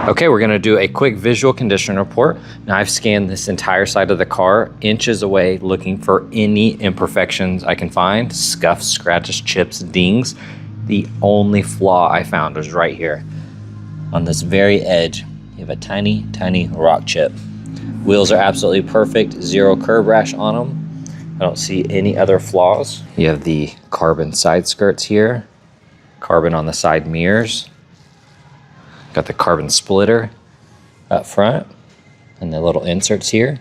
Okay, we're gonna do a quick visual condition report. Now I've scanned this entire side of the car, inches away, looking for any imperfections I can find, scuffs, scratches, chips, dings. The only flaw I found was right here. On this very edge, you have a tiny, tiny rock chip. Wheels are absolutely perfect, zero curb rash on them. I don't see any other flaws. You have the carbon side skirts here, carbon on the side mirrors. Got the carbon splitter up front and the little inserts here.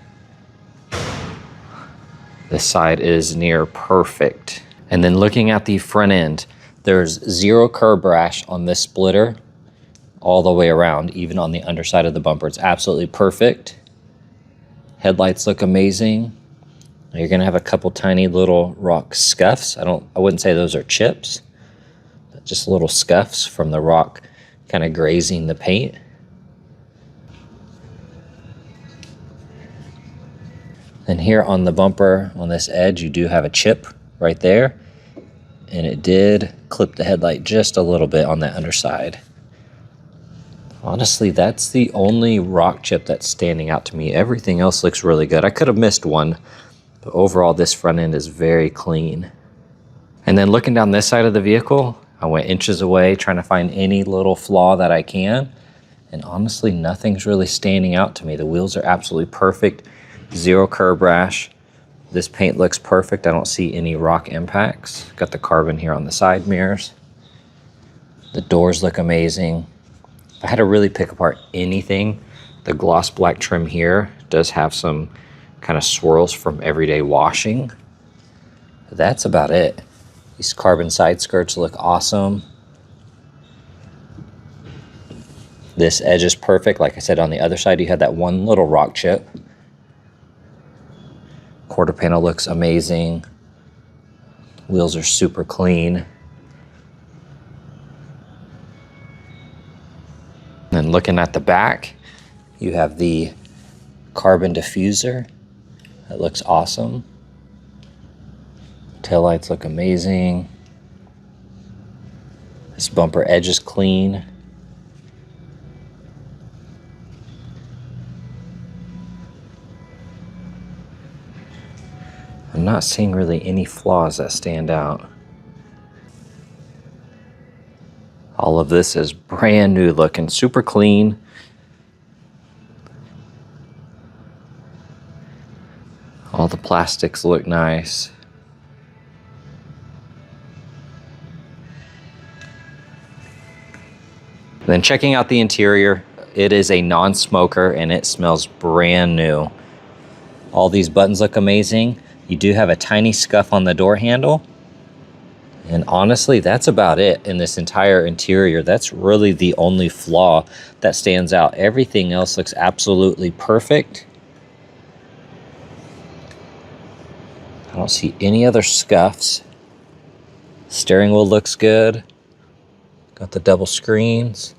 This side is near perfect. And then looking at the front end, there's zero curb rash on this splitter all the way around, even on the underside of the bumper. It's absolutely perfect. Headlights look amazing. You're gonna have a couple tiny little rock scuffs. I wouldn't say those are chips, but just little scuffs from the rock kind of grazing the paint. And here on the bumper, on this edge, you do have a chip right there. And it did clip the headlight just a little bit on that underside. Honestly, that's the only rock chip that's standing out to me. Everything else looks really good. I could have missed one, but overall this front end is very clean. And then looking down this side of the vehicle, I went inches away trying to find any little flaw that I can. And honestly, nothing's really standing out to me. The wheels are absolutely perfect. Zero curb rash. This paint looks perfect. I don't see any rock impacts. Got the carbon here on the side mirrors. The doors look amazing. If I had to really pick apart anything, the gloss black trim here does have some kind of swirls from everyday washing. But that's about it. These carbon side skirts look awesome. This edge is perfect. Like I said, on the other side, you had that one little rock chip. Quarter panel looks amazing. Wheels are super clean. And looking at the back, you have the carbon diffuser. That looks awesome. Taillights look amazing. This bumper edge is clean. I'm not seeing really any flaws that stand out. All of this is brand new looking, super clean. All the plastics look nice. Then checking out the interior, it is a non-smoker and it smells brand new. All these buttons look amazing. You do have a tiny scuff on the door handle. And honestly, that's about it in this entire interior. That's really the only flaw that stands out. Everything else looks absolutely perfect. I don't see any other scuffs. Steering wheel looks good. Got the double screens.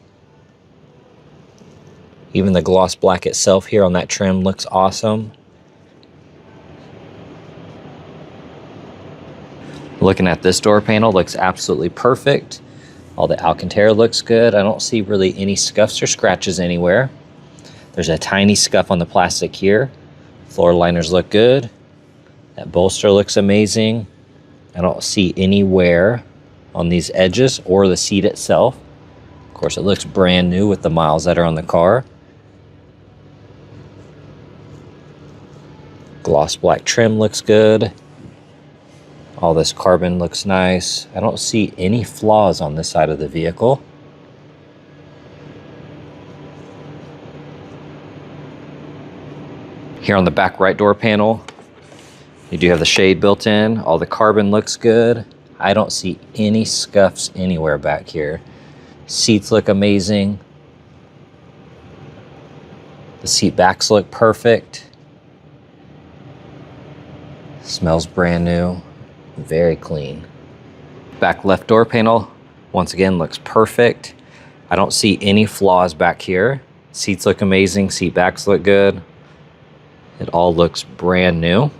Even the gloss black itself here on that trim looks awesome. Looking at this door panel, looks absolutely perfect. All the Alcantara looks good. I don't see really any scuffs or scratches anywhere. There's a tiny scuff on the plastic here. Floor liners look good. That bolster looks amazing. I don't see any wear on these edges or the seat itself. Of course, it looks brand new with the miles that are on the car. Gloss black trim looks good. All this carbon looks nice. I don't see any flaws on this side of the vehicle. Here on the back right door panel, you do have the shade built in. All the carbon looks good. I don't see any scuffs anywhere back here. Seats look amazing. The seat backs look perfect. Smells brand new. Very clean. Back left door panel, once again, looks perfect. I don't see any flaws back here. Seats look amazing. Seat backs look good. It all looks brand new.